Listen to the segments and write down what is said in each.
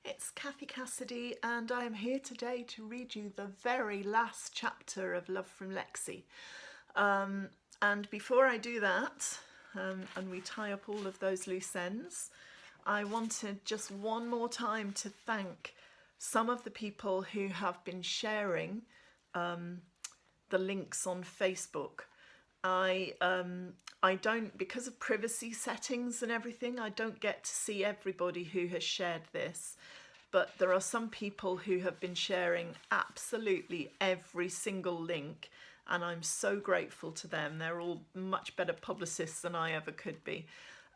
It's Kathy Cassidy, and I am here today to read you the very last chapter of Love from Lexie. And before I do that, and we tie up all of those loose ends, I wanted just one more time to thank some of the people who have been sharing the links on Facebook. I don't, because of privacy settings and everything, I don't get to see everybody who has shared this, but there are some people who have been sharing absolutely every single link, and I'm so grateful to them. They're all much better publicists than I ever could be.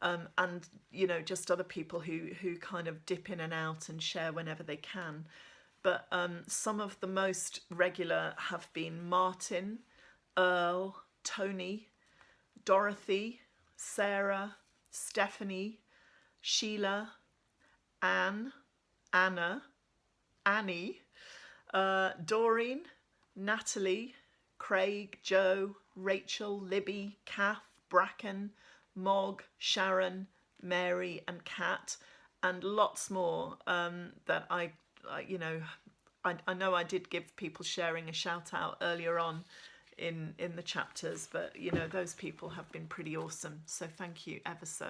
And, you know, just other people who kind of dip in and out and share whenever they can. But some of the most regular have been Martin, Earl, Tony, Dorothy, Sarah, Stephanie, Sheila, Anne, Anna, Annie, Doreen, Natalie, Craig, Joe, Rachel, Libby, Kath, Bracken, Mog, Sharon, Mary and Kat, and lots more that I know I did give people sharing a shout out earlier on in the chapters, but you know, those people have been pretty awesome, so thank you ever so.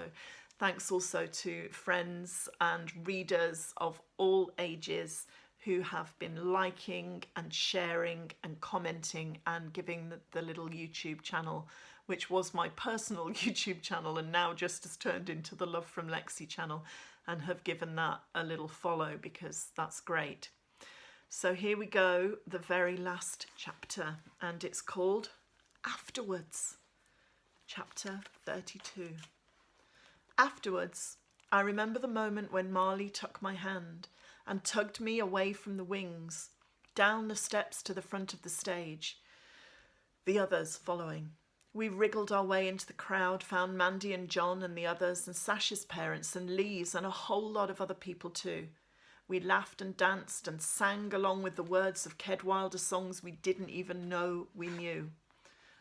Thanks also to friends and readers of all ages who have been liking and sharing and commenting and giving the little YouTube channel, which was my personal YouTube channel and now just has turned into the Love from Lexie channel, and have given that a little follow, because that's great. So here we go, the very last chapter, and it's called Afterwards, chapter 32. Afterwards, I remember the moment when Marley took my hand and tugged me away from the wings, down the steps to the front of the stage, the others following. We wriggled our way into the crowd, found Mandy and John and the others, and Sasha's parents and Lee's, and a whole lot of other people too. We laughed and danced and sang along with the words of Kedwilder songs we didn't even know we knew.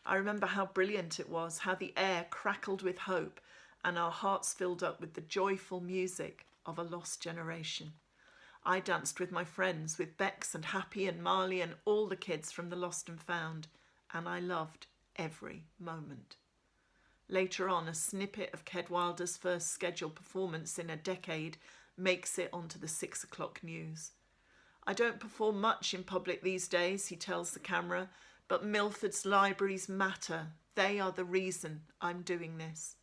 I remember how brilliant it was, how the air crackled with hope and our hearts filled up with the joyful music of a lost generation. I danced with my friends, with Bex and Happy and Marley and all the kids from the Lost and Found, and I loved every moment. Later on, a snippet of Kedwilder's first scheduled performance in a decade makes it onto the 6 o'clock news. I don't perform much in public these days, he tells the camera, but Milford's libraries matter. They are the reason I'm doing this.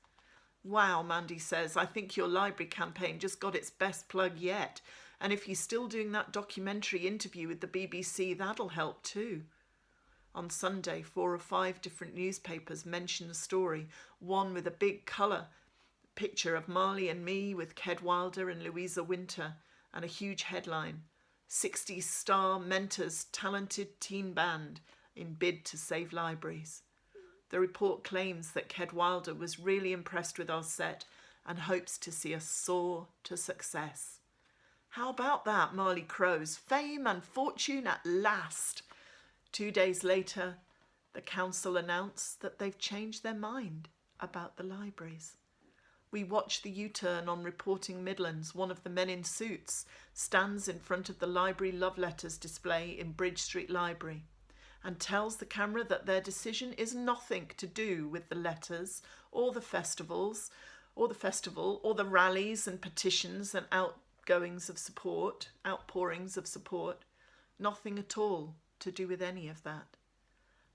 Wow, Mandy says, I think your library campaign just got its best plug yet. And if you're still doing that documentary interview with the BBC, that'll help too. On Sunday, 4 or 5 different newspapers mention the story, one with a big colour picture of Marley and me with Kedwilder and Louisa Winter, and a huge headline, 60 star mentors talented teen band in bid to save libraries. The report claims that Kedwilder was really impressed with our set and hopes to see us soar to success. How about that, Marley crows? Fame and fortune at last. 2 days later, the council announced that they've changed their mind about the libraries. We watch the U-turn on Reporting Midlands. One of the men in suits stands in front of the library love letters display in Bridge Street Library and tells the camera that their decision is nothing to do with the letters or the festivals or the festival or the rallies and petitions and outpourings of support. Nothing at all to do with any of that.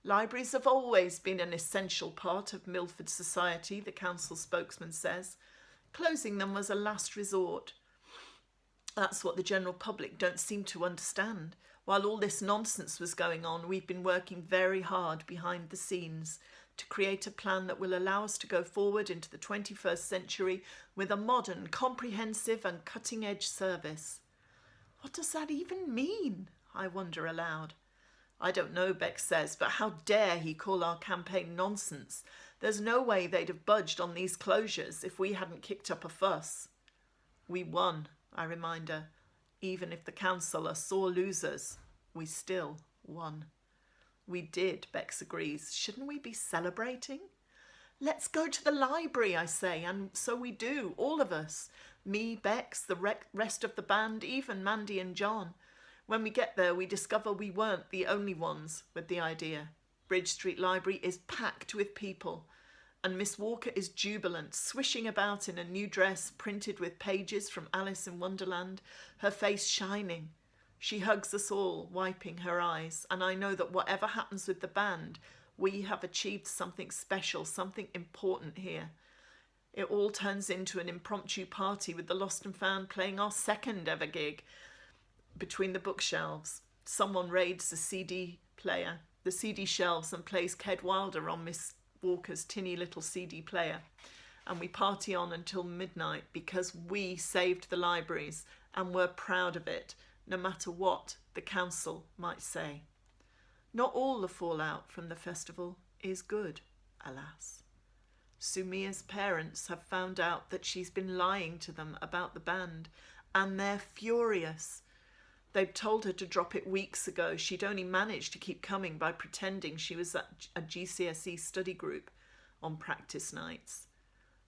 Libraries have always been an essential part of Milford society, the council spokesman says. Closing them was a last resort. That's what the general public don't seem to understand. While all this nonsense was going on, we've been working very hard behind the scenes to create a plan that will allow us to go forward into the 21st century with a modern, comprehensive and cutting-edge service. What does that even mean? I wonder aloud. I don't know, Beck says, but how dare he call our campaign nonsense? There's no way they'd have budged on these closures if we hadn't kicked up a fuss. We won, I remind her. Even if the council are sore losers, we still won. We did, Bex agrees. Shouldn't we be celebrating? Let's go to the library, I say, and so we do, all of us. Me, Bex, the rest of the band, even Mandy and John. When we get there, we discover we weren't the only ones with the idea. Bridge Street Library is packed with people, and Miss Walker is jubilant, swishing about in a new dress printed with pages from Alice in Wonderland, her face shining. She hugs us all, wiping her eyes, and I know that whatever happens with the band, we have achieved something special, something important here. It all turns into an impromptu party with the Lost and Found playing our second ever gig between the bookshelves. Someone raids the CD player, the CD shelves, and plays Ked Wilder on Miss Walker's tinny little CD player. And we party on until midnight because we saved the libraries and we're proud of it, no matter what the council might say. Not all the fallout from the festival is good, alas. Sumia's parents have found out that she's been lying to them about the band, and they're furious. They'd told her to drop it weeks ago. She'd only managed to keep coming by pretending she was at a GCSE study group on practice nights.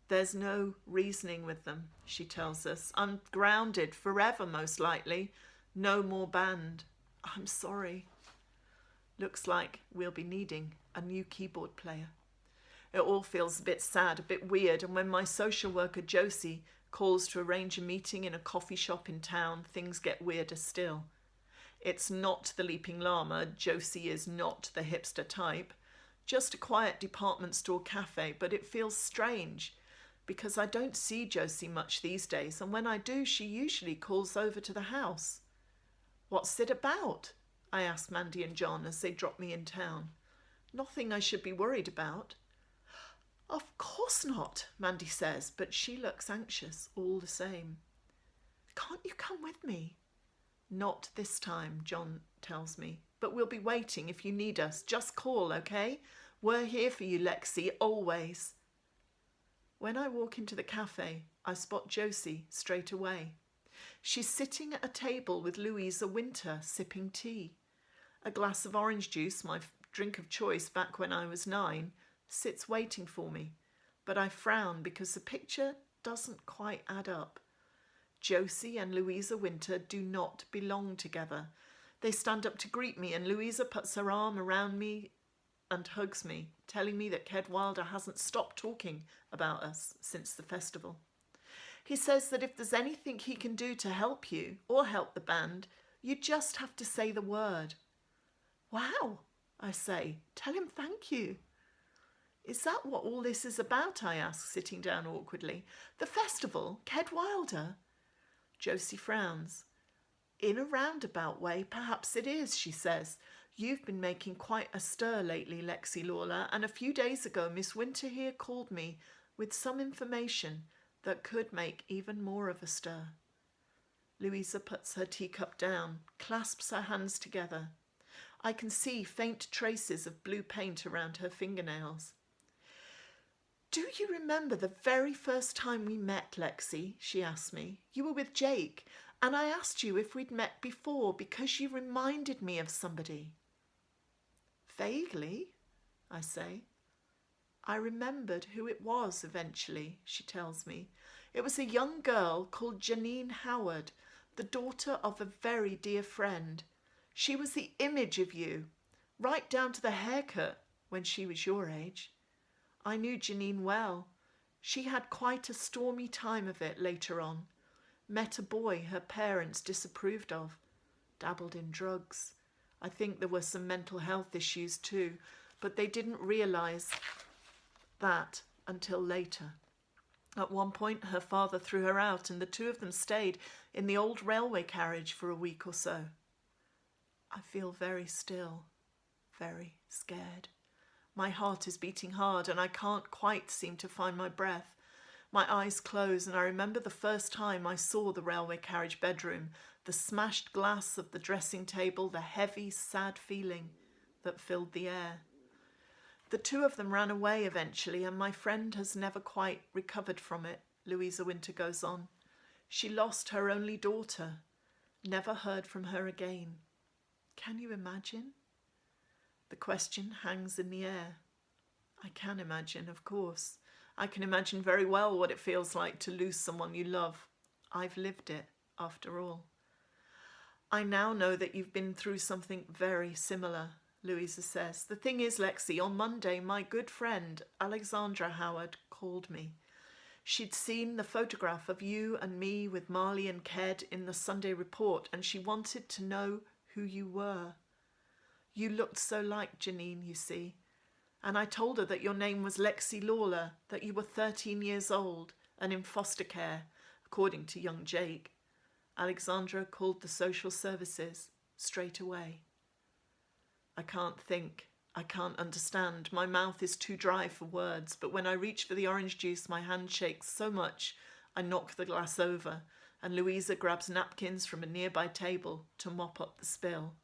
There's no reasoning with them, she tells us. I'm grounded forever, most likely. No more band. I'm sorry. Looks like we'll be needing a new keyboard player. It all feels a bit sad, a bit weird, and when my social worker Josie calls to arrange a meeting in a coffee shop in town, things get weirder still. It's not the Leaping Llama. Josie is not the hipster type. Just a quiet department store cafe, but it feels strange because I don't see Josie much these days, and when I do, she usually calls over to the house. What's it about? I ask Mandy and John as they drop me in town. Nothing I should be worried about. Of course not, Mandy says, but she looks anxious all the same. Can't you come with me? Not this time, John tells me, but we'll be waiting if you need us. Just call, okay? We're here for you, Lexie, always. When I walk into the cafe, I spot Josie straight away. She's sitting at a table with Louisa Winter, sipping tea. A glass of orange juice, my drink of choice back when I was 9, sits waiting for me, but I frown because the picture doesn't quite add up. Josie and Louisa Winter do not belong together. They stand up to greet me, and Louisa puts her arm around me and hugs me, telling me that Ked Wilder hasn't stopped talking about us since the festival. He says that if there's anything he can do to help you or help the band, you just have to say the word. Wow, I say, tell him thank you. Is that what all this is about? I ask, sitting down awkwardly. The festival? Ked Wilder? Josie frowns. In a roundabout way, perhaps it is, she says. You've been making quite a stir lately, Lexie Lawler, and a few days ago Miss Winter here called me with some information that could make even more of a stir. Louisa puts her teacup down, clasps her hands together. I can see faint traces of blue paint around her fingernails. Do you remember the very first time we met, Lexie? She asked me. You were with Jake, and I asked you if we'd met before because you reminded me of somebody. Vaguely, I say. I remembered who it was eventually, she tells me. It was a young girl called Janine Howard, the daughter of a very dear friend. She was the image of you, right down to the haircut when she was your age. I knew Janine well. She had quite a stormy time of it later on. Met a boy her parents disapproved of. Dabbled in drugs. I think there were some mental health issues too, but they didn't realise that until later. At one point, her father threw her out, and the two of them stayed in the old railway carriage for a week or so. I feel very still, very scared. My heart is beating hard, and I can't quite seem to find my breath. My eyes close, and I remember the first time I saw the railway carriage bedroom, the smashed glass of the dressing table, the heavy, sad feeling that filled the air. The two of them ran away eventually, and my friend has never quite recovered from it, Louisa Winter goes on. She lost her only daughter, never heard from her again. Can you imagine? The question hangs in the air. I can imagine, of course. I can imagine very well what it feels like to lose someone you love I've lived it, after all. I now know that you've been through something very similar, Louisa says. The thing is, Lexie, on Monday, my good friend, Alexandra Howard, called me. She'd seen the photograph of you and me with Marley and Ked in the Sunday report, and she wanted to know who you were. You looked so like Janine, you see. And I told her that your name was Lexie Lawler, that you were 13 years old and in foster care, according to young Jake. Alexandra called the social services straight away. I can't think. I can't understand. My mouth is too dry for words, but when I reach for the orange juice, my hand shakes so much I knock the glass over, and Louisa grabs napkins from a nearby table to mop up the spill.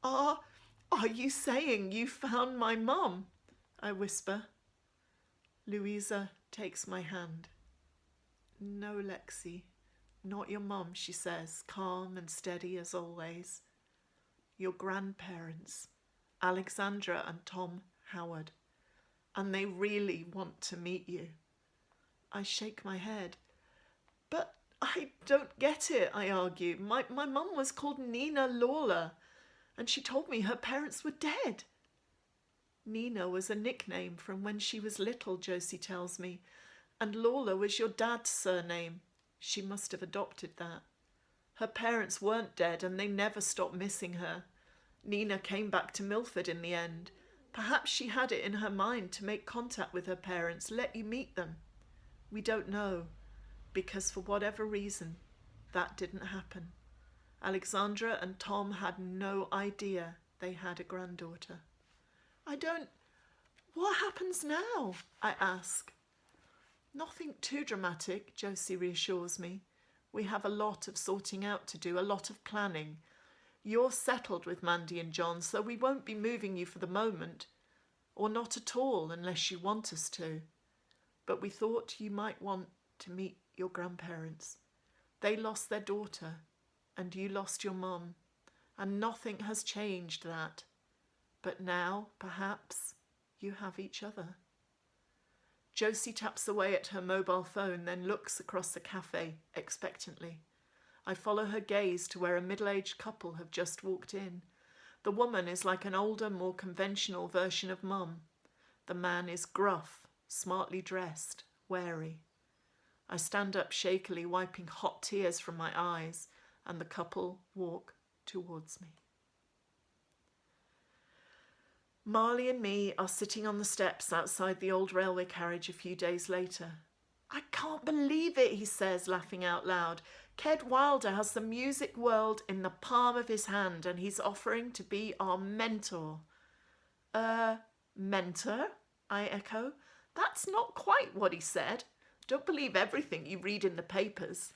Are you saying you found my mum? I whisper. Louisa takes my hand. No, Lexie, not your mum, she says, calm and steady as always. Your grandparents, Alexandra and Tom Howard, and they really want to meet you. I shake my head. But I don't get it, I argue. My mum was called Nina Lawler, and she told me her parents were dead. Nina was a nickname from when she was little, Josie tells me, and Lawler was your dad's surname. She must have adopted that. Her parents weren't dead, and they never stopped missing her. Nina came back to Milford in the end. Perhaps she had it in her mind to make contact with her parents, let you meet them. We don't know, because for whatever reason, that didn't happen. Alexandra and Tom had no idea they had a granddaughter. What happens now? I ask. Nothing too dramatic, Josie reassures me. We have a lot of sorting out to do, a lot of planning. You're settled with Mandy and John, so we won't be moving you for the moment, or not at all unless you want us to. But we thought you might want to meet your grandparents. They lost their daughter, and you lost your mum, and nothing has changed that. But now, perhaps, you have each other. Josie taps away at her mobile phone, then looks across the cafe expectantly. I follow her gaze to where a middle-aged couple have just walked in. The woman is like an older, more conventional version of Mum. The man is gruff, smartly dressed, wary. I stand up shakily, wiping hot tears from my eyes, and the couple walk towards me. Marley and me are sitting on the steps outside the old railway carriage a few days later. I can't believe it, he says, laughing out loud. Ked Wilder has the music world in the palm of his hand, and he's offering to be our mentor. Mentor? I echo. That's not quite what he said. Don't believe everything you read in the papers.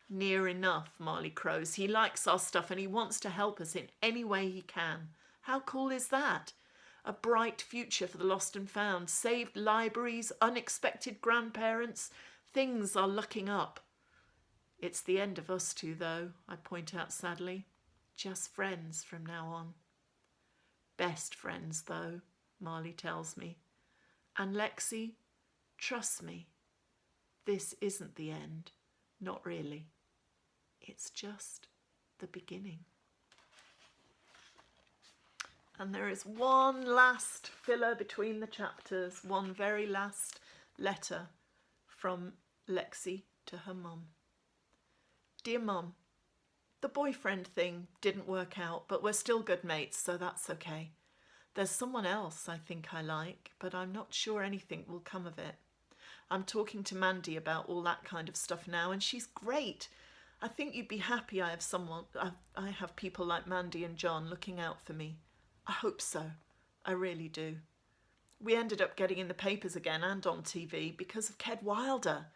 Near enough, Marley crows. He likes our stuff and he wants to help us in any way he can. How cool is that? A bright future for the lost and found, saved libraries, unexpected grandparents. Things are looking up. It's the end of us two, though, I point out sadly. Just friends from now on. Best friends, though, Marley tells me. And Lexie, trust me, this isn't the end. Not really. It's just the beginning. And there is one last filler between the chapters, one very last letter from Lexie to her mum. Dear Mum, the boyfriend thing didn't work out, but we're still good mates, so that's okay. There's someone else I think I like, but I'm not sure anything will come of it. I'm talking to Mandy about all that kind of stuff now, and she's great. I think you'd be happy I have people like Mandy and John looking out for me. I hope so. I really do. We ended up getting in the papers again and on TV because of Ked Wilder.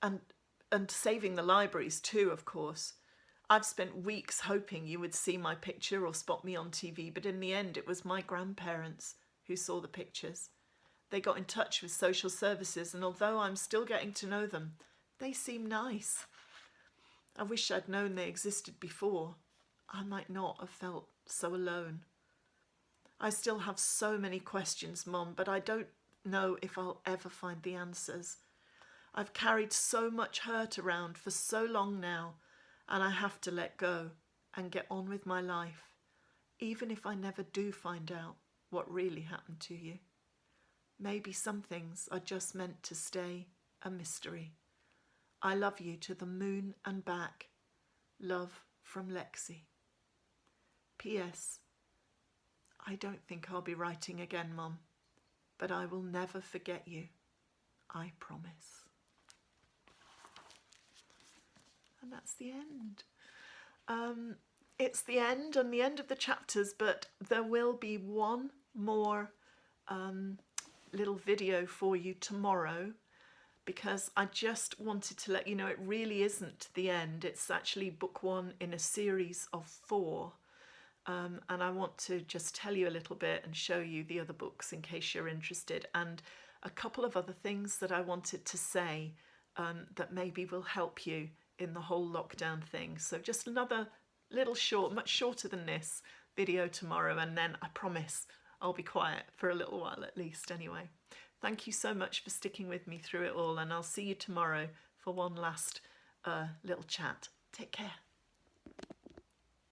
And saving the libraries too, of course. I've spent weeks hoping you would see my picture or spot me on TV, but in the end it was my grandparents who saw the pictures. They got in touch with social services, and although I'm still getting to know them, they seem nice. I wish I'd known they existed before. I might not have felt so alone. I still have so many questions, Mum, but I don't know if I'll ever find the answers. I've carried so much hurt around for so long now, and I have to let go and get on with my life, even if I never do find out what really happened to you. Maybe some things are just meant to stay a mystery. I love you to the moon and back. Love from Lexie. P.S. I don't think I'll be writing again, Mum, but I will never forget you. I promise. And that's the end. It's the end and the end of the chapters, but there will be one more little video for you tomorrow, because I just wanted to let you know it really isn't the end. It's actually book 1 in a series of 4. And I want to just tell you a little bit and show you the other books in case you're interested, and a couple of other things that I wanted to say that maybe will help you in the whole lockdown thing. So just another little short, much shorter than this video tomorrow, and then I promise I'll be quiet for a little while at least anyway. Thank you so much for sticking with me through it all, and I'll see you tomorrow for one last little chat. Take care.